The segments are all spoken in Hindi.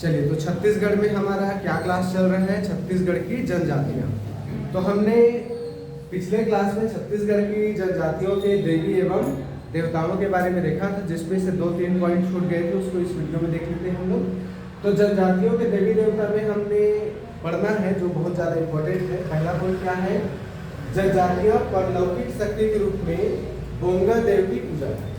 चलिए, तो छत्तीसगढ़ में हमारा क्या क्लास चल रहा है? छत्तीसगढ़ की जनजातियाँ। तो हमने पिछले क्लास में छत्तीसगढ़ की जनजातियों के देवी एवं देवताओं के बारे में देखा था, जिसमें से 2-3 पॉइंट छूट गए थे, उसको इस वीडियो में देख लेते हैं हम लोग। तो जनजातियों के देवी देवता में हमने पढ़ना है जो बहुत ज़्यादा इम्पोर्टेंट है। पहला पॉइंट क्या है? जनजातियाँ परलौकिक शक्ति के रूप में बोंगा देव की पूजा है।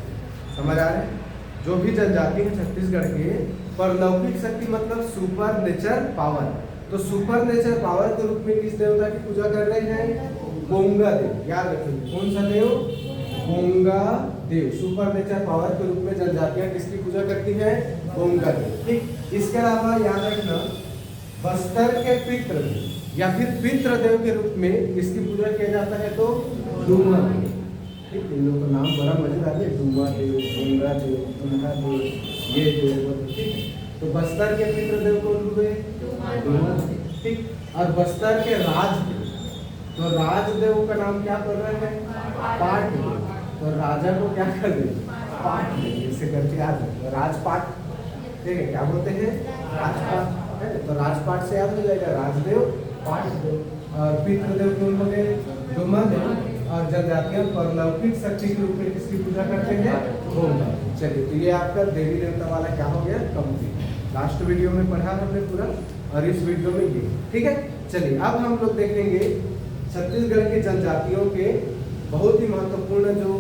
समझ आ रहा है? जो भी जनजाति है छत्तीसगढ़ के, परलौकिक शक्ति मतलब सुपर नेचर पावर। तो सुपर नेचर पावर के रूप में किस देवता की पूजा कर रहे हैं? बोंगा देव। याद रखिए, कौन सा देव? बोंगा देव। सुपर नेचर पावर के रूप में जनजातियां किसकी पूजा करती है? बोंगा देव। ठीक। इसके अलावा याद रखना, बस्तर के पितृ या फिर पितृ देव के रूप में किसकी पूजा किया जाता है? तो डूमा देव। ठीक। इन लोगों का नाम बड़ा मजेदार है, डूमा देव, बोंगा देव, डूमा देव, ये देव। ठीक। तो बस्तर के पितृ देव कौन हुए? डूमा देव। ठीक। और बस्तर के राजदेव, तो राजदेव का नाम क्या कर रहे हैं? पाट देव। तो राजा को क्या कर देंगे? पाट देंगे। इसे करके याद है, राजपाट। ठीक है, क्या बोलते हैं? राजपाट। है तो राजपाट से याद हो जाएगा राजदेव, पाट देव। और पितृदेव कौन हो गए? डूमा देव। और जनजातियां परलौकिक शक्ति के रूप में किसकी पूजा करते हैं? बोंगा। चलिए, तो ये आपका देवी देवता वाला क्या हो गया? कंप्लीट। लास्ट वीडियो में पढ़ा हमने पूरा, और इस वीडियो में ये। ठीक है। चलिए, अब हम लोग देखेंगे छत्तीसगढ़ की जनजातियों के बहुत ही महत्वपूर्ण जो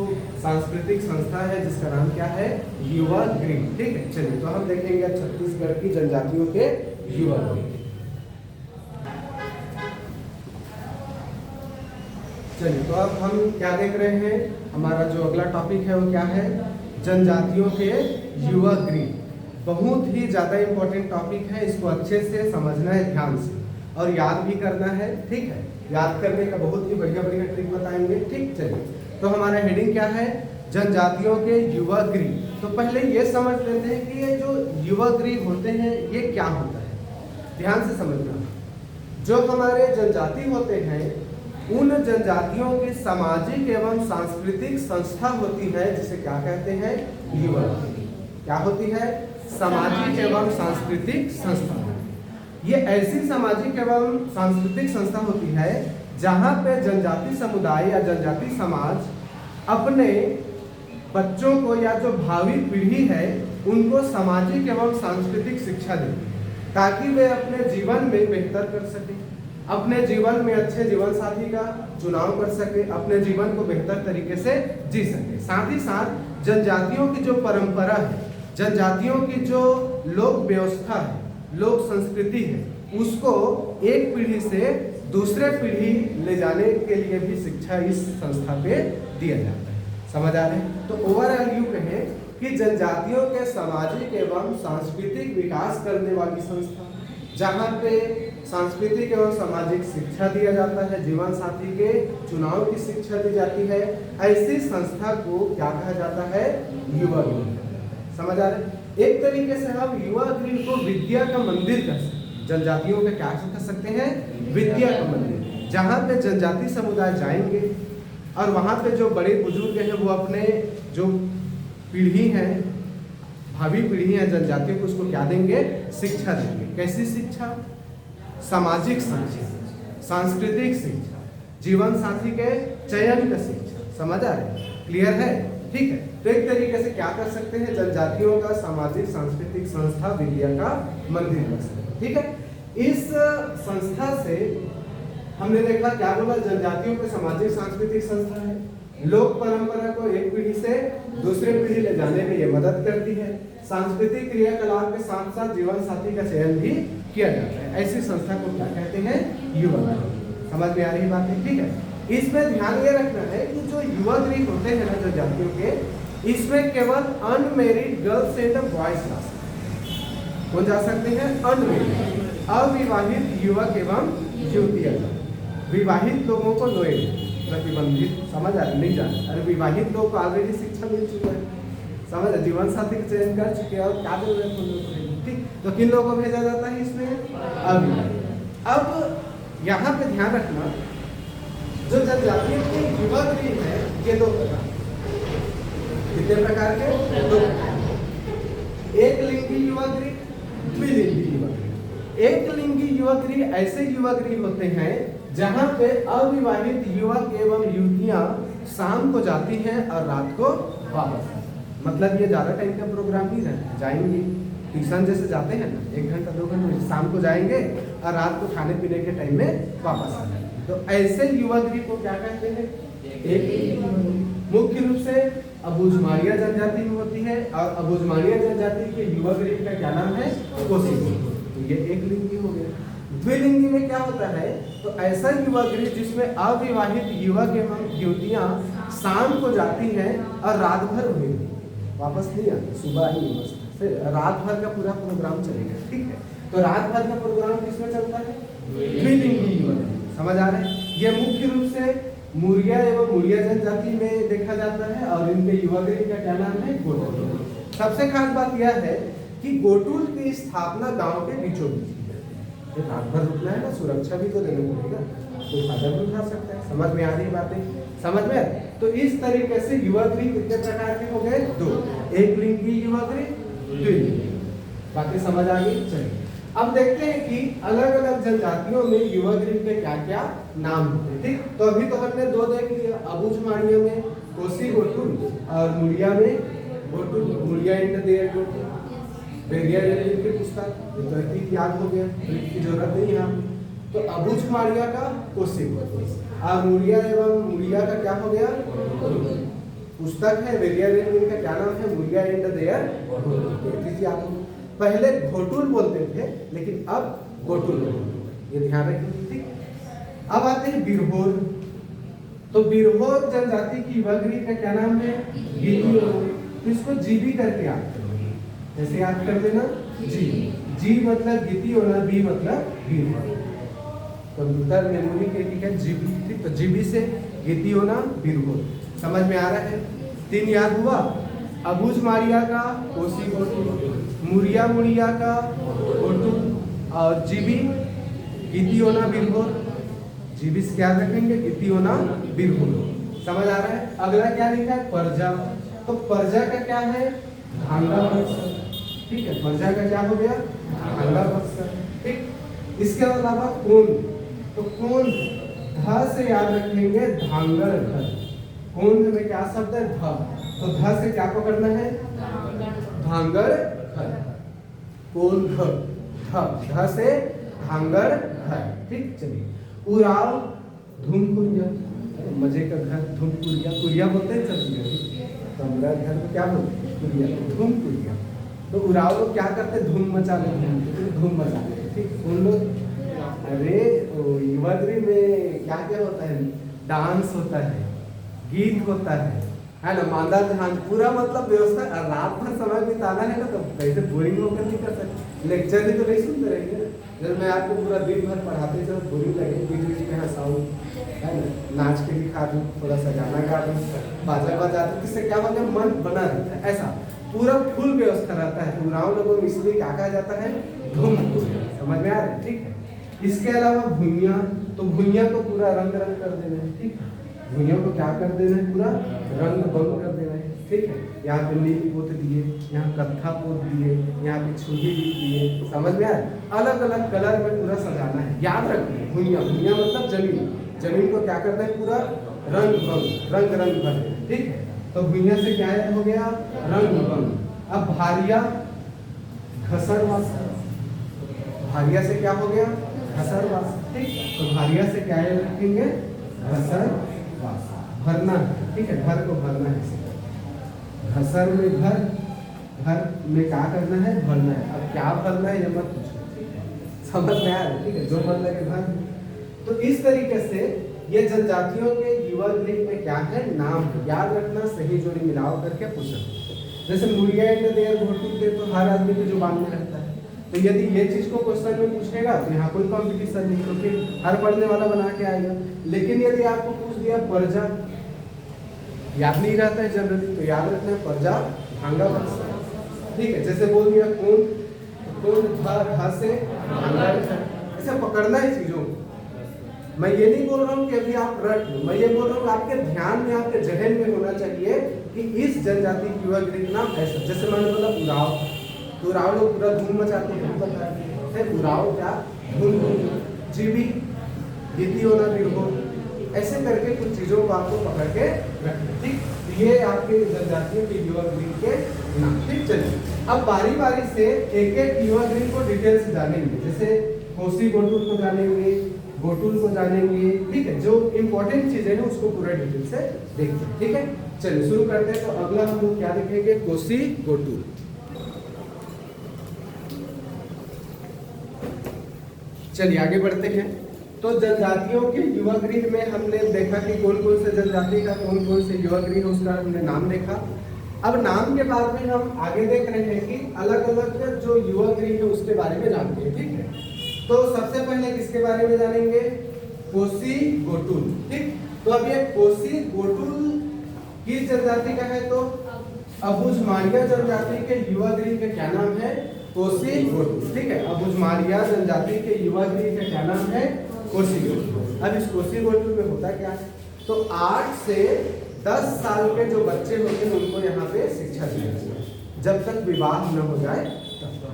सांस्कृतिक संस्था है, जिसका नाम क्या है? युवा गृह। ठीक है। चलिए, तो हम देखेंगे छत्तीसगढ़ की जनजातियों के युवा गृह। चलिए, तो अब हम क्या देख रहे हैं? हमारा जो अगला टॉपिक है वो क्या है? जनजातियों के युवा गृह। बहुत ही ज़्यादा इम्पोर्टेंट टॉपिक है, इसको अच्छे से समझना है, ध्यान से, और याद भी करना है। ठीक है। याद करने का बहुत ही बढ़िया बढ़िया ट्रिक बताएंगे। ठीक। चलिए, तो हमारा हेडिंग क्या है? जनजातियों के युवा गृह। तो पहले ये समझ लेते हैं कि ये जो युवा गृह होते हैं ये क्या होता है। ध्यान से समझना। जो हमारे जनजाति होते हैं, उन जनजातियों की सामाजिक एवं सांस्कृतिक संस्था होती है, जिसे क्या कहते हैं? युवा गृह। क्या होती है? सामाजिक एवं सांस्कृतिक संस्था। ये ऐसी सामाजिक एवं सांस्कृतिक संस्था होती है जहां पे जनजाति समुदाय या जनजाति समाज अपने बच्चों को या जो भावी पीढ़ी है उनको सामाजिक एवं सांस्कृतिक शिक्षा देती है, ताकि वे अपने जीवन में बेहतर कर सके, अपने जीवन में अच्छे जीवन साथी का चुनाव कर सके, अपने जीवन को बेहतर तरीके से जी सके। साथ ही साथ जनजातियों की जो परंपरा है, जनजातियों की जो लोक व्यवस्था है, लोक संस्कृति है, उसको एक पीढ़ी से दूसरे पीढ़ी ले जाने के लिए भी शिक्षा इस संस्था पे दिया जाता है। समझ आ रहे हैं? तो ओवरऑल यूं कहें कि जनजातियों के सामाजिक एवं सांस्कृतिक विकास करने वाली संस्था, जहाँ पे सांस्कृतिक एवं सामाजिक शिक्षा दिया जाता है, जीवन साथी के चुनाव की शिक्षा दी जाती है, ऐसी संस्था को क्या कहा जाता है? युवा गृह। समझ आ रहे हैं? एक तरीके से हम युवा गृह को विद्या का मंदिर कर सकते हैं। जनजातियों का क्या कर सकते हैं? विद्या का मंदिर, जहाँ पे जनजाति समुदाय जाएंगे और वहाँ पे जो बड़े बुजुर्ग हैं वो अपने जो पीढ़ी है, भावी पीढ़ी है जनजातियों को, उसको क्या देंगे? शिक्षा देंगे। कैसी शिक्षा? सामाजिक शिक्षा, सांस्कृतिक शिक्षा, जीवन साथी के चयन का शिक्षा। समझ आ रहे हैं? क्लियर है? ठीक है। तो एक तरीके से क्या कर सकते हैं? जनजातियों का सामाजिक सांस्कृतिक संस्था विद्या का मंदिर कर सकते हैं। ठीक है। इस संस्था से हमने देखा, क्या बोला? जनजातियों के सामाजिक सांस्कृतिक संस्था है, लोक परंपरा को एक पीढ़ी से दूसरे पीढ़ी ले जाने में ये मदद करती है, सांस्कृतिक क्रियाकलाप के साथ साथ जीवन साथी का चयन भी किया जाता है। ऐसी संस्था को क्या कहते हैं? युवा गृह। समझ में आ रही बात है? ठीक है। इसमें ध्यान ये रखना है कि जो युवा गृह होते हैं ना जनजातियों के, इसमें केवल अनमेरिड गर्ल्स एंड बॉयज जा सकते हैं। कौन जा सकते हैं? अनमेरिड, अविवाहित युवक एवं युवतियां। विवाहित लोगों को नो प्रतिबंधित, समझ आ नहीं जाना। अरे विवाहित लोग को ऑलरेडी शिक्षा मिल चुका है, समझ, जीवन साथी का चयन कर चुके हैं, और क्या जरूरत है? ठीक। तो किन लोगों को भेजा जाता है इसमें? अविवाहित। अब यहाँ पे ध्यान रखना, जो जनजातियों के युवा गृह है ये दो प्रकार। कितने प्रकार के? दो प्रकार। एक लिंगी युवा गृह, द्विलिंगी युवा एक लिंगी युवा गृह ऐसे युवा गृह होते हैं जहां पे अविवाहित युवक एवं युवतियां शाम को जाती हैं और रात को वापस। मतलब ये ज्यादा टाइम का प्रोग्राम नहीं रहता, जाएंगे ट्यूशन जैसे जाते हैं ना, 1 घंटा 2 घंटे, शाम को जाएंगे और रात को खाने पीने के टाइम में वापस आ जाएंगे। तो ऐसे युवा गृह को क्या कहते हैं? एक मुख्य रूप से अबूझमाड़िया जनजाति में होती है और अबूझमाड़िया जनजाति के युवा गृह का क्या नाम है? कोसी। तो ये एक लिंगी हो गया। द्विलिंगी में क्या होता है? तो ऐसा युवा गृह जिसमें अविवाहित युवक एवं युवतियां शाम को जाती हैं और रात भर रहेंगी, वापस नहीं आती, सुबह ही बस फिर रात भर का पूरा प्रोग्राम चलेगा। ठीक है, तो रात भर का प्रोग्राम किसमें चलता है? द्विलिंगी युवा गृह। समझ आ रहा है? ये मुख्य रूप से मुरिया एवं मुरिया जनजाति में देखा जाता है और इनके युवा गृह का क्या नाम है? गोटुल। सबसे खास बात यह है कि गोटुल की स्थापना गांव के बीचों बीच है। रात भर रुकना है ना, सुरक्षा भी तो देना पड़ेगा, कोई फायदा भी उठा सकता है। समझ में आ रही बातें? समझ में? तो इस तरीके से युवा गृह कितने प्रकार के हो गए? 2, एक लिंगी युवा गृह, द्विलिंगी। बाकी समझ आ गई? चलिए अब देखते हैं कि अलग अलग जनजातियों में युवा गृह के क्या क्या नाम होते हैं। ठीक, तो अभी तो हमने 2 देख लिया, अबूझमाड़िया में कोसी गोटुल और मुरिया में गोटुल, मुरिया एंड देयर गोटुल। बेरिया की पुस्तक तो एक याद हो गया, की जरूरत नहीं है। तो अबूझमाड़िया का कोसी गोटुल और मुरिया एवं मुरिया का क्या हो गया? पुस्तक है बेरिया का क्या नाम है? Muria and their ghotul. पहले घोटुल बोलते थे लेकिन अब गोटुल, ये ध्यान रखिए। ठीक, अब आते हैं बिरहोर। तो बिरहोर जनजाति की युवा गृह का क्या नाम है? गीतियों। तो इसको जीबी करके याद करो, जैसे याद कर देना जी। जी मतलब गीति होना, बी मतलब बिरहोर। कंप्यूटर मेमोरी के लिए है जीबी। ठीक, तो जीबी से गीति होना, बिरहोर। समझ में आ रहा है? 3 याद हुआ, अबूझमाड़िया का कोसी गोटुल, मुरिया मुड़िया का गोटुल और जीबी गीति होना, बिरहोर। जीबी से क्या रखेंगे? गीति होना, बिरहोर। समझ आ रहा है? अगला क्या लिखा है? परजा। तो परजा का क्या है? धांगा बक्सर। ठीक है, परजा का क्या हो गया? धांगा बक्सर। ठीक, इसके अलावा कोन। तो कोन ध से याद रखेंगे, धांगड़ घर। कोन में क्या शब्द है? ध। तो ध से क्या पकड़ना है? धांगड़ घर। कोन ध, ध से धांगड़ घर। ठीक, चलिए उराव धूमकुरिया, मजे का घर, धूमकुरिया, कुरिया बोलते हैं चलिए, तो हमारा घर में क्या बोलते हैं? कुरिया, धूमकुरिया। तो उराव लोग क्या करते हैं? धूम मचा लेते हैं, धूम मचा लेते हैं। ठीक, उन लोग अरे युवा गृह में क्या क्या होता है? डांस होता है, गीत होता है ना, मांदा ध्यान, पूरा मतलब व्यवस्था। रात भर समय बिताना है ना, तो कैसे बोरिंग होकर नहीं कर सकते। लेक्चर भी तो नहीं सुनते रहेंगे ना, जब मैं आपको पूरा दिन भर पढ़ाते चलो बोरिंग लगे, बीच बीच में हंसाऊं है ना, नाच के दिखा दूं, थोड़ा सा गाना गा दूं, बाजा बजा दूं, किससे क्या होगा? मन बना रहता है। ऐसा पूरा फुल व्यवस्था रहता है। उराव लोगों में इसलिए क्या कहा जाता है? धूम। समझ में आ रहा है? ठीक है, इसके अलावा भुइयां। तो भुइयां को पूरा रंग रंग कर देना है। ठीक, भुइयों को क्या कर देना है? पूरा रंग बंग कर देना है। ठीक है, यहाँ पे नीली पोत दिए, यहाँ कत्था पोत दिए, यहाँ पे छुरी दिए। समझ में आया? अलग अलग कलर में पूरा सजाना है। याद रखिए, भुइयां, भुइयां मतलब जमीन। जमीन को क्या करना है? पूरा रंग भंग, रंग रंग भर। ठीक है, तो भुइयां से क्या हो गया? रंग भंग। अब भारिया घसरवास, भारिया से क्या हो गया? घसरवास। ठीक, तो भारिया से क्या रखेंगे? घसर भरना। ठीक है, घर को भरना है। घसर में घर, घर में क्या करना है? भरना है। अब क्या भरना है ये मत पूछो, समझ में आ रहा है? ठीक है, जो मन लगे भर। तो इस तरीके से ये जनजातियों के युवा गृह में क्या है? नाम याद रखना, सही जोड़ी मिलाव करके पूछना। जैसे मुरिया एंड देयर गोटुल थे, तो हर आदमी की जुबान में रहता है। तो यदि ये चीज को क्वेश्चन में पूछेगा तो यहाँ कोई कॉम्पिटिशन नहीं, क्योंकि हर पढ़ने वाला बना के आएगा। लेकिन यदि आपको पूछ दिया परजा, याद नहीं रहता है जनरली, तो याद रखना है परजा धांगा बक्सर। ठीक है, जैसे बोल दिया कौन, कौन धा से धांगा, ऐसे पकड़ना है चीजों को। मैं ये नहीं बोल रहा हूँ कि अभी आप रट लो, मैं ये बोल रहा हूँ आपके ध्यान में, आपके जहन में होना चाहिए कि इस जनजाति की युवा गृह नाम ऐसा। जैसे मैंने बोला उराव, तो उराव लोग पूरा धूम मचाते हैं, है उराव क्या धुन जीवी गीति होना हो, ऐसे करके कुछ चीजों को आपको पकड़ के रखना। ठीक, ये आपके जनजातियों के युवा ग्रीक के नाम। ठीक, चलिए अब बारी बारी से एक एक युवा ग्रीक को डिटेल से जानेंगे। जैसे कोसी गोटुल को जानेंगे, गोटुल को जानेंगे। ठीक है, जो इंपॉर्टेंट चीजें हैं उसको पूरा डिटेल से देखते हैं। ठीक है, चलिए शुरू करते हैं। तो अगला हम लोग क्या देखेंगे, कोसी गोटुल। चलिए आगे बढ़ते हैं। तो जनजातियों के युवा गृह में हमने देखा कि कौन कौन से जनजाति का कौन कौन से युवा गृह उसका हमने नाम देखा। अब नाम के बाद में हम आगे देख रहे हैं कि अलग अलग जो युवा गृह है उसके बारे में जानते हैं। ठीक है, तो सबसे पहले किसके बारे में जानेंगे, कोसी गोटुल। ठीक, तो अब ये कोसी गोटुल किस जनजाति का है, तो अबुझमारिया जनजाति के युवा गृह का क्या नाम है, कोसी गोटुल। ठीक है, अबुझमारिया जनजाति के युवा गृह का क्या नाम है, कोसी गोटुल। अब इस कोसी गोटुल में होता क्या है, तो 8 से 10 साल के जो बच्चे होते हैं उनको यहाँ पे शिक्षा दी जाती है, जब तक विवाह न हो जाए तब तक।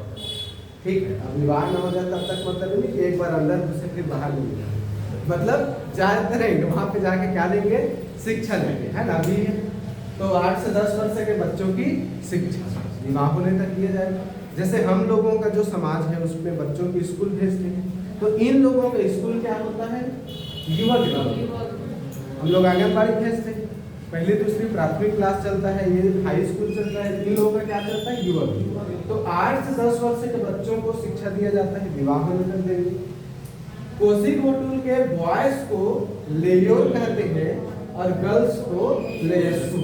ठीक है, अब विवाह न हो जाए तब तक मतलब नहीं कि एक बार अंदर घुसे फिर बाहर नहीं जाए, मतलब जाते रहेंगे वहां पे जाके क्या लेंगे, शिक्षा लेंगे, है ना। अभी तो 8 से 10 वर्ष के बच्चों की शिक्षा विवाह होने तक किया जाएगा। जैसे हम लोगों का जो समाज है उसमें बच्चों की स्कूल भेजते हैं, तो इन लोगों का स्कूल क्या होता है, युवा गृह। हम लोग आंगनबाड़ी भेजते हैं, पहली दूसरी प्राथमिक क्लास चलता है, ये हाई स्कूल चलता है, इन लोगों का क्या चलता है, युवा गृह। तो 8 से 10 वर्ष के बच्चों को शिक्षा दिया जाता है, विवाह होने तक देंगे। कोसी गोटुल के बॉयज को लेयोर कहते हैं और गर्ल्स को लेयसु,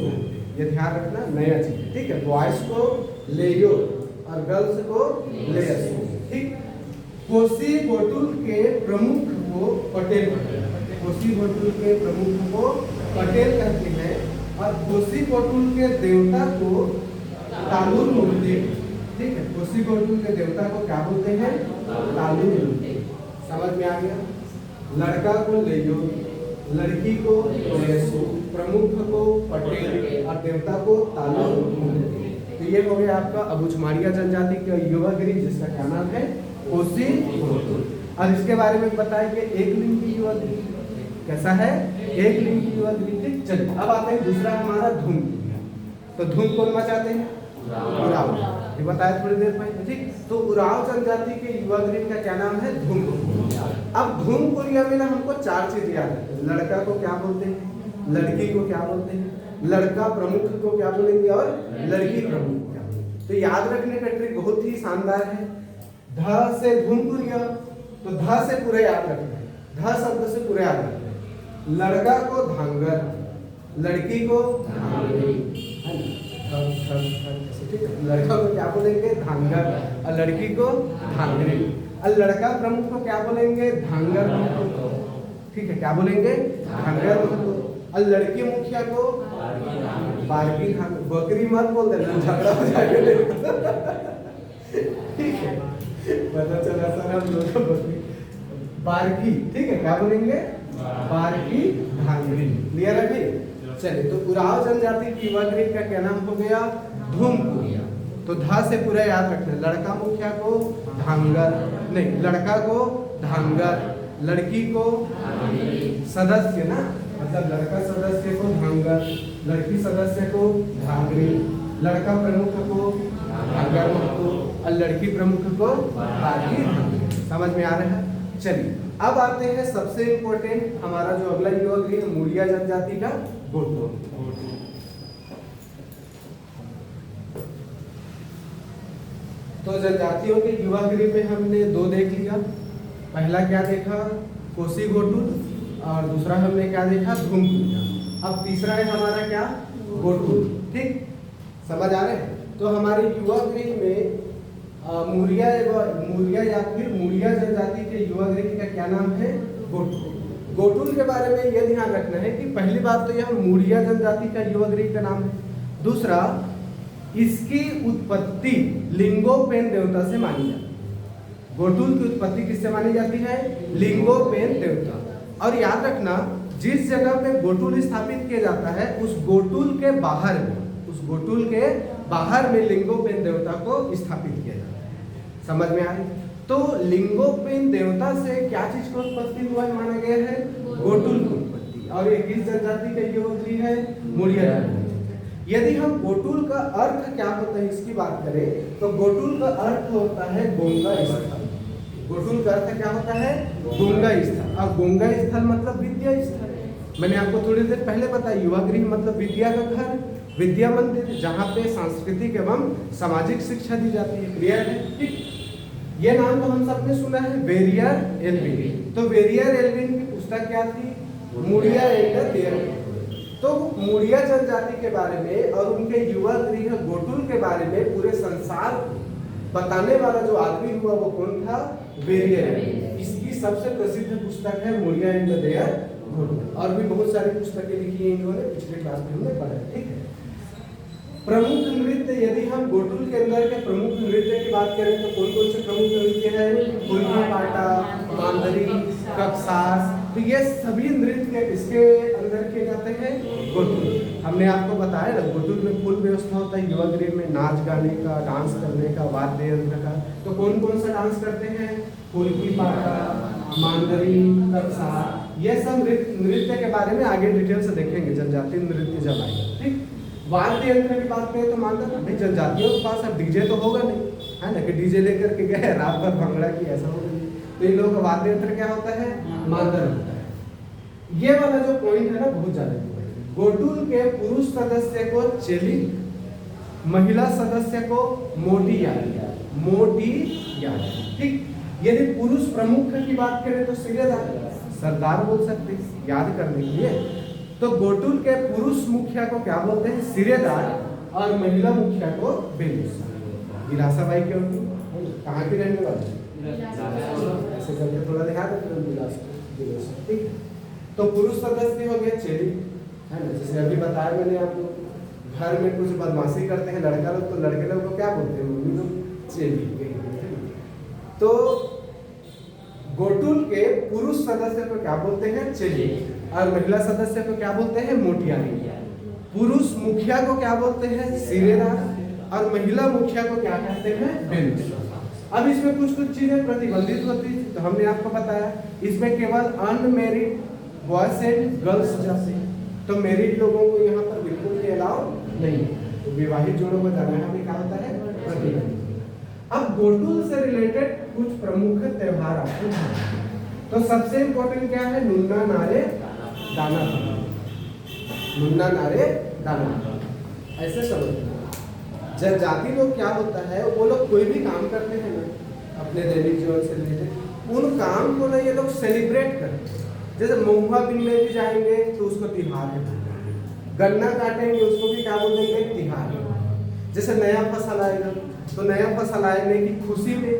ये ध्यान रखना, नया चीज है। ठीक है, बॉयज को लेयोर और गर्ल्स को लेयसु। ठीक, कोसी गोटुल के प्रमुख को पटेल कहते हैं, कोसी गोटुल के प्रमुख को पटेल कहते हैं और कोसी गोटुल के देवता को तालुल बोलते हैं। ठीक है, कोसी गोटुल के देवता को क्या बोलते हैं, तालुल बोलते हैं। समझ में आ गया, लड़का को लेयो, लड़की को लेयसु, प्रमुख को पटेल और देवता को तालुल बोलते हैं। तो ये हो गया आपका अबुझमारिया जनजाति के युवा गृह जिसका क्या नाम है, कोसी गोटुल। अब इसके बारे में बताएं कि एक लिंग की युवा गृह कैसा है, एक लिंग की युवा गृह। चलिए अब आते हैं दूसरा हमारा धुन। तो धुन कौन मचाते हैं, उराव, ये बताया थोड़ी देर पहले। ठीक, तो उराव जनजाति के युवा गृह का क्या नाम है, धुन। अब धुन कुलिया में ना हमको 4 चीज याद है, लड़का को क्या बोलते हैं, लड़की को क्या बोलते हैं, लड़का प्रमुख को क्या बोलेंगे और लड़की प्रमुख को क्या बोलेंगे। तो याद रखने का ट्रिक बहुत ही शानदार है। ध से धुन कुलिया, तो ध से पूरे याद रखना है, ध शब्द से पूरे याद रखना है। लड़का को धांगर, लड़की को धांगरी, है ना। ठीक है, लड़का को क्या बोलेंगे, धांगर, और लड़की को धांगरी। और लड़का प्रमुख को क्या बोलेंगे, धांगर। ठीक है, क्या बोलेंगे, धांगर। और लड़की मुखिया को बारकी, बकरी मत बोल देना, झगड़ा हो जाएगा। ठीक है, पता चला सर हम लोग बकरी बारकी। ठीक है, क्या बोलेंगे, बारकी धांगरी। क्लियर है भाई। चलिए, तो उराव जनजाति की युवा गृह का क्या नाम हो गया, धुम कुलिया। तो धा से पूरा याद रखना, लड़का मुखिया को धांगर, नहीं, लड़का को धांगर, लड़की को सदस्य ना, मतलब लड़का सदस्य को धांगर, लड़की सदस्य को धांगरी, लड़का प्रमुख को धांगर महतो और लड़की प्रमुख को बारकी धांगरी। समझ में आ रहा है। चलिए अब आते हैं सबसे इम्पोर्टेंट हमारा जो अगला युवा गृह है, मूरिया जनजाति का गोटुल। तो जनजातियों के युवा गृह में हमने 2 देख लिया। पहला क्या देखा, कोसी गोटुल, और दूसरा हमने क्या देखा, धुम कुलिया। अब तीसरा है हमारा क्या, गोटुल। ठीक, समझ आ रहे हैं। तो हमारे युवा गृह में मूरिया या फिर मूरिया जनजाति के युवा गृह का क्या नाम है, गोटुल। गोटुल के बारे में यह ध्यान रखना है कि पहली बात तो यह मूरिया जनजाति का युवा गृह का नाम है। दूसरा, इसकी उत्पत्ति लिंगोपेन देवता से मानी जाती है। गोटुल की उत्पत्ति किससे मानी जाती है, लिंगोपेन देवता। और याद रखना, जिस जगह पे गोटुल स्थापित किया जाता है उस गोटुल के बाहर में, उस गोटुल के बाहर में लिंगोपेन देवता को स्थापित किया जाता है। समझ में आ रही। तो लिंगोपिन देवता से क्या चीज का उत्पत्ति हुआ है माना गया है? गोटुल की उत्पत्ति। और ये किस जनजाति का युवक है? मुड़िया जनजाति। यदि हम गोटुल का अर्थ क्या होता है इसकी बात करें तो गोटुल का अर्थ होता है गंगा स्थल। गोटुल का अर्थ क्या होता है? गंगा स्थल। और गंगा स्थल मतलब विद्या स्थल। मैंने आपको थोड़ी देर पहले बताया युवा गृह मतलब विद्या का घर, विद्या मंदिर, जहाँ पे सांस्कृतिक एवं सामाजिक शिक्षा दी जाती है। क्लियर है? ठीक। ये नाम तो हम सबने सुना है, वेरियर एल्विन। तो वेरियर एल्विन की पुस्तक क्या थी? मुड़िया एंड द देयर। तो मुड़िया जनजाति के बारे में और उनके युवा गृह गोटुल के बारे में पूरे संसार को बताने वाला जो आदमी हुआ वो कौन था? Verrier Elwin. इसकी सबसे प्रसिद्ध पुस्तक है मुड़िया एंड द देयर गोटुल। और भी बहुत सारी पुस्तकें लिखी है इन्होंने, पिछले क्लास में हमने पढ़ा। ठीक है। प्रमुख नृत्य, यदि हम गोटुल के अंदर के प्रमुख नृत्य की बात करें तो कौन कौन से प्रमुख नृत्य हैं? फुल्की पाटा, मांदरी, कपसास। तो ये सभी नृत्य इसके अंदर किए जाते हैं गोटुल। हमने आपको बताया ना गोटुल में फुल व्यवस्था होता है युवा गृह में नाच गाने का, डांस करने का, वाद्य यंत्र का। तो कौन कौन सा डांस करते हैं? फुल्की पाटा, मांदरी, कपसास। ये सब नृत्य के बारे में आगे डिटेल से देखेंगे जनजातीय नृत्य जब आएगा। ठीक। वाद्य यंत्र की बात करें तो मानता भाई जनजातियों के पास अब डीजे तो होगा नहीं, है ना, कि डीजे लेकर के गए रात भर भंगड़ा की, ऐसा होगा नहीं। तो इन लोगों का वाद्य यंत्र क्या होता है? मांदर होता है। ये वाला जो पॉइंट है ना बहुत ज्यादा इम्पोर्टेंट है। गोटुल के पुरुष सदस्य को चेली, महिला सदस्य को मोटी याद। ठीक। यदि पुरुष प्रमुख की बात करें तो सरदार बोल सकते हैं याद करने के लिए। तो गोटुल के पुरुष मुखिया को क्या बोलते हैं? सिरेदार। और महिला मुखिया को बेलूस। गिलासाबाई क्यों थी? कहाँ की रहने वाली? ऐसे करके थोड़ा ध्यान रखना। ठीक। तो पुरुष सदस्य हो गया चेली, है ना, जैसे अभी बताया मैंने आपको। घर में कुछ बदमाशी करते हैं लड़का लोग, तो लड़के लोग को क्या बोलते हैं? मम्मी लोग चेली। तो गोटुल के पुरुष सदस्य को क्या बोलते हैं? चेली। और महिला सदस्य को क्या बोलते हैं? मोटियारी। पुरुष मुखिया को क्या बोलते हैं? सिरेदार। और महिला मुखिया को क्या कहते हैं? बेलूस। अब इसमें कुछ कुछ चीजें प्रतिबंधित होती है, तो हमने आपको बताया इसमें केवल अनमेरिड बॉयज एंड गर्ल्स जाते हैं। तो मैरिड लोगों को यहाँ पर बिल्कुल भी अलाउ नहीं। तो विवाहित जोड़ों को जाना यहाँ पे क्या होता है? प्रतिबंधित। अब गोटुल से रिलेटेड कुछ प्रमुख त्योहार आते हैं। तो सबसे इंपॉर्टेंट क्या है? नुन्ना नारे दाना। नुन्ना नारे दाना ऐसे समझना। जनजाति लोग क्या होता है, वो लोग कोई भी काम करते हैं ना अपने दैनिक जीवन से रिलेटेड, उन काम को ना ये लोग सेलिब्रेट करते हैं। जैसे महुआ बिनने भी जाएंगे तो उसको तिहार है, गन्ना काटेंगे उसको भी क्या बोलेंगे? तिहार है। जैसे नया फसल आएगा तो नया फसल आने की खुशी में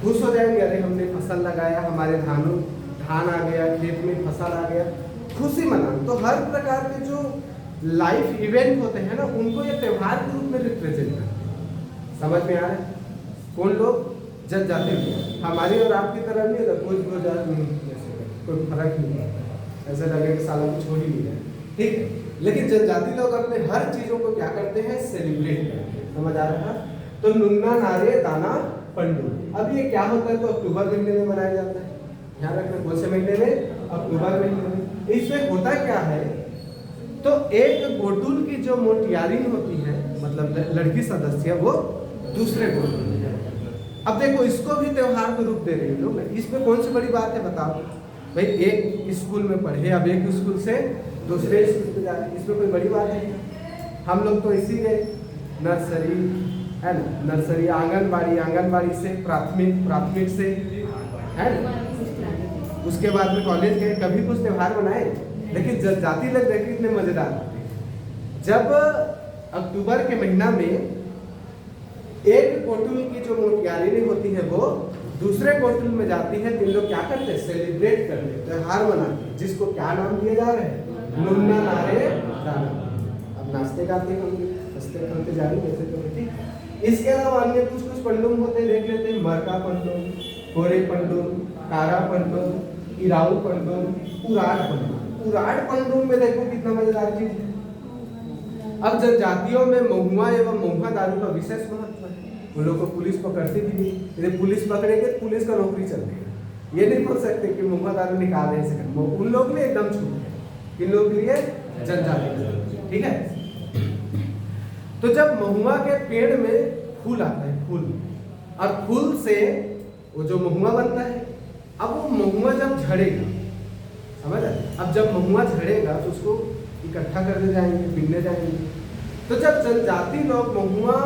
खुश हो जाएंगे, अरे हमने फसल लगाया, हमारे धान आ गया, खेत में फसल आ गया, खुशी मनाना। तो हर प्रकार के जो लाइफ इवेंट होते हैं ना उनको ये त्योहार के रूप में रिप्रेजेंट करते हैं। समझ में आ रहा है? कौन लोग? जनजाति लोग। हमारी और आपकी तरह नहीं है कोई फर्क नहीं है, ऐसे लगे कि साला कुछ हो ही नहीं है। ठीक है। लेकिन जनजाति लोग अपने हर चीजों को क्या करते हैं? सेलिब्रेट करते हैं। समझ आ रहा है? तो नुन्ना नारे दाना पंडू। अब ये क्या होता है? तो अक्टूबर महीने में मनाया जाता है। ध्यान रखना कौन से महीने में? अक्टूबर महीने में। इसमें होता क्या है? तो एक गोटुल की जो मोटियारी होती है, मतलब लड़की सदस्य, वो दूसरे गोटुल में। अब देखो इसको भी त्योहार का रूप दे रहे हैं लोग। इसमें कौन सी बड़ी बात है बताओ भाई? एक स्कूल में पढ़े, अब एक स्कूल से दूसरे स्कूल में जा रहे, इसमें कोई बड़ी बात है? हम लोग तो इसी गए नर्सरी, है ना, नर्सरी, आंगनबाड़ी से प्राथमिक से, है ना, उसके बाद में कॉलेज गए, कभी कुछ त्योहार मनाए? लेकिन जनजाति लोग देखिए कितने मजेदार होते हैं। जब अक्टूबर के महीना में एक गोटुल की जो मोटियारी होती है वो दूसरे गोटुल में जाती है, तो लोग क्या करते हैं? सेलिब्रेट करते हैं, त्योहार मनाते हैं, जिसको क्या नाम दिया जा रहा है? नुन्ना नारे दाना। अब नाश्ते गाते होंगे, हंसते खेलते जा रही है। ठीक। इसके अलावा अन्य कुछ कुछ पंडुम होते हैं, देख लेते हैं। मरका पंडुम, कोरे पंडुम, कारा पंडुम, इराऊ पंडुम, उराड़ पंडुम। उराड़ पंडुम में देखो कितना मजेदार चीज है। अब जनजातियों में महुआ एवं महुआ दारू का विशेष महत्व है। उन लोग को पुलिस पकड़ती भी नहीं। यदि पुलिस पकड़ेगी तो पुलिस का नौकरी चल गई। ये नहीं बोल सकते कि महुआ दारू निकाल नहीं सके, उन लोग में एकदम छूट है। किन लोगों के लिए? जनजाति। ठीक है। तो जब महुआ के पेड़ में फूल आता है, फूल, और फूल से वो जो महुआ बनता है, अब वो महुआ जब झड़ेगा, समझ आए? अब जब महुआ झड़ेगा तो उसको इकट्ठा करने जाएंगे, बिनने जाएंगे। तो जब जनजाति लोग महुआ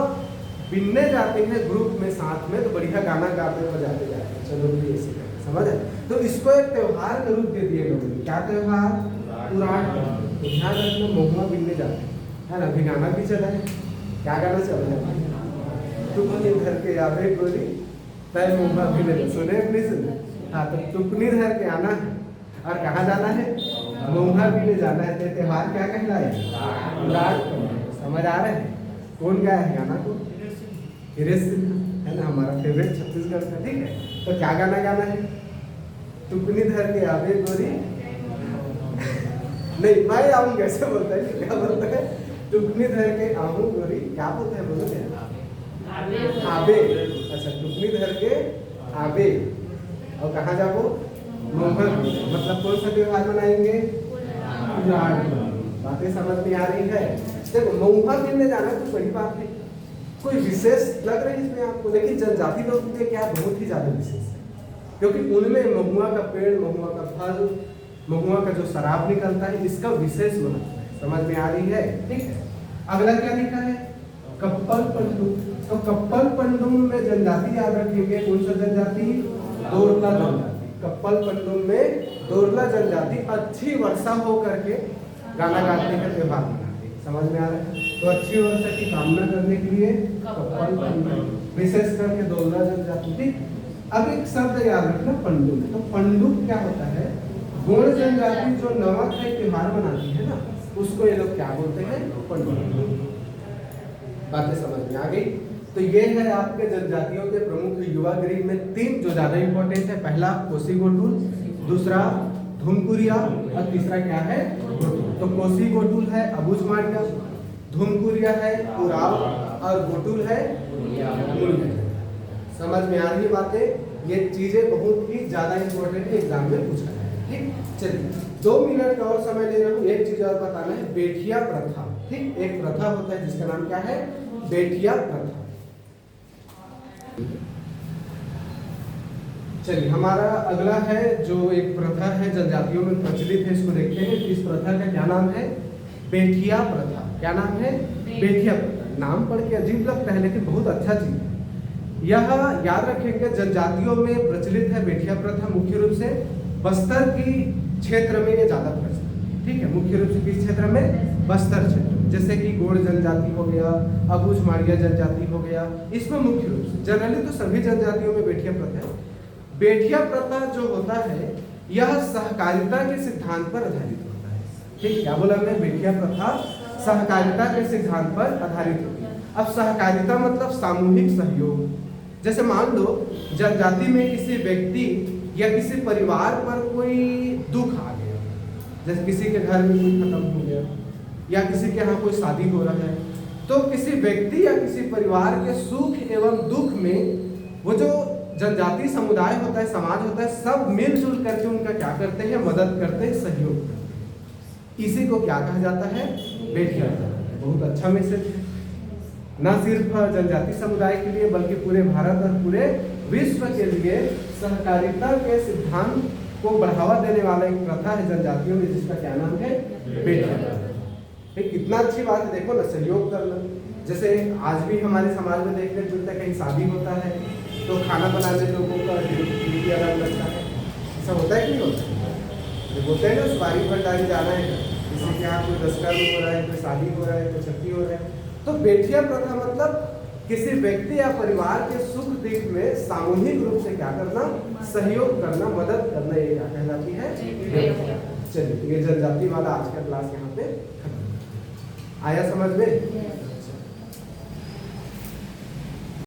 बिनने जाते हैं ग्रुप में साथ में, तो बढ़िया गाना गाते बजाते जाते हैं, चलो भी ऐसे करते, समझ आए? तो इसको एक त्योहार का रूप दे दिए लोगों ने। क्या त्योहार? उराट। तो ध्यान रखना, महुआ बिनने जाते हैं, है ना? अभी गाना भी चला है। क्या गाना चल रहा है? टुकनी धर के आवे गोरी तय महुआ बिनने, सुने अपनी सुने? हाँ, तो टुकनी धर के आना है और कहाँ जाना है? महुआ बिनने जाना है। तो त्योहार क्या कहलाए? उराट। समझ आ रहे हैं? कौन गाया है गाना को? हिरेश सिन्हा, है ना, हमारा फेवरेट छत्तीसगढ़ का। ठीक है। तो क्या गाना गाना है? टुकनी धर के आवे गोरी नहीं, मैं आऊँ कैसे बोलता है? क्या बोलता है? टुकनी धर के आऊँ गोरी, क्या बोलते हैं? बोलो क्या? आबे। अच्छा, टुकनी धर के आबे, और कहाँ जाओ? महुआ। मतलब कौन सा त्योहार मनाएंगे? बातें समझ में आ रही है? देखो, महुआ बिनने जाना तो बड़ी बात है, कोई विशेष लग रही है इसमें आपको, लेकिन जनजाति लोग के क्या बहुत ही ज्यादा विशेष है, क्योंकि उनमें महुआ का पेड़, महुआ का फल, महुआ का जो शराब निकलता है, इसका विशेष महत्व है। समझ में आ रही है? ठीक है। अगला क्या लिखा है? कप्पल पंडुम। तो कप्पल पंडुम में जनजाति याद रखेंगे, कौन सा जनजाति? दोरला जनजाति। कप्पल पंडुम में दोरला जनजाति अच्छी वर्षा हो करके गाना गाते हैं, त्योहार मनाते हैं। समझ में आ रहा है? तो अच्छी वर्षा की कामना करने के लिए कप्पल पंडुम, विशेष करके दोरला जनजाति। ठीक। अब एक शब्द याद रखना, पंडुम। तो पंडुम क्या होता है? गोंड जनजाति जो नवा खाई त्योहार मनाती है ना, उसको ये लोग क्या बोलते हैं? पंडुम। बातें समझ में आ गई? तो ये है आपके जनजातियों के प्रमुख युवा गृह में तीन जो ज्यादा इंपॉर्टेंट है। पहला कोसी गोटुल, दूसरा धुमकुरिया, और तीसरा क्या है? गोटुल। तो कोसी गोटुल है अबूझमाड़िया, धुमकुरिया है उराव, और गोटुल है मुनिया। समझ में आ रही बातें? ये चीजें बहुत ही ज्यादा इंपॉर्टेंट है, एग्जाम में पूछा है। ठीक। चलिए, 2 मिनट का और समय ले रहा हूँ। एक चीज और बताना है, बेठिया प्रथा। ठीक। एक प्रथा होता है जिसका नाम क्या है? बेठिया प्रथा। चलिए, हमारा अगला है जो एक प्रथा है जनजातियों में प्रचलित है, इसको देखते हैं। इस प्रथा का क्या नाम है? बेठिया प्रथा। क्या नाम है? बेठिया प्रथा। नाम पढ़ के अजीब लगता है, लेकिन बहुत अच्छा चीज है। यह याद रखेंगे, जनजातियों में प्रचलित है बेठिया प्रथा, मुख्य रूप से बस्तर की क्षेत्र में ये ज्यादा प्रचलित। ठीक है। मुख्य रूप से किस क्षेत्र में? बस्तर क्षेत्र, जैसे कि गोंड जनजाति हो गया, अबूझमाड़िया जनजाति हो गया, इसमें मुख्य रूप से। जनरली तो सभी जनजातियों में बेठिया प्रथा है। बेठिया प्रथा जो होता है, यह सहकारिता के सिद्धांत पर आधारित होता है। ठीक। क्या बोला मैं? बेठिया प्रथा सहकारिता के सिद्धांत पर आधारित होती है। अब सहकारिता मतलब सामूहिक सहयोग। जैसे मान लो जनजाति में किसी व्यक्ति या किसी परिवार पर कोई दुख आ गया, जैसे किसी के घर में कोई खत्म हो गया, या किसी के यहाँ कोई शादी हो रहा है, तो किसी व्यक्ति या किसी परिवार के सुख एवं दुख में वो जो जनजाति समुदाय होता है, समाज होता है, सब मिलजुल करके उनका क्या करते हैं? मदद करते हैं, सहयोग करते हैं। इसी को क्या कहा जाता है? बेठिया प्रथा। बहुत अच्छा मैसेज है, न सिर्फ जनजाति समुदाय के लिए बल्कि पूरे भारत और पूरे विश्व के लिए सहकारिता के सिद्धांत को बढ़ावा देने वाला एक प्रथा है जनजातियों में, जिसका क्या नाम है? बेठिया प्रथा। कितना अच्छी बात है, देखो ना, सहयोग करना। जैसे आज भी हमारे समाज में देखने को मिलता है, कहीं शादी होता है तो खाना बनाने लोगों का ड्यूटी अलग लगता है। ऐसा होता है कि नहीं होता है? बोलते हैं ना, सुपारी भंडारी जाना है, किसी के यहाँ कोई दशकर्म हो रहा है, कोई शादी हो रहा है, कोई छठी हो रहा है। तो बेठिया प्रथा मतलब किसी व्यक्ति या परिवार के सुख दुख में सामूहिक रूप से क्या करना? सहयोग करना, मदद करना। ये क्या कहलाती है? चलिए, ये जनजाति वाला आज का क्लास यहाँ पे खत्म। आया समझ में?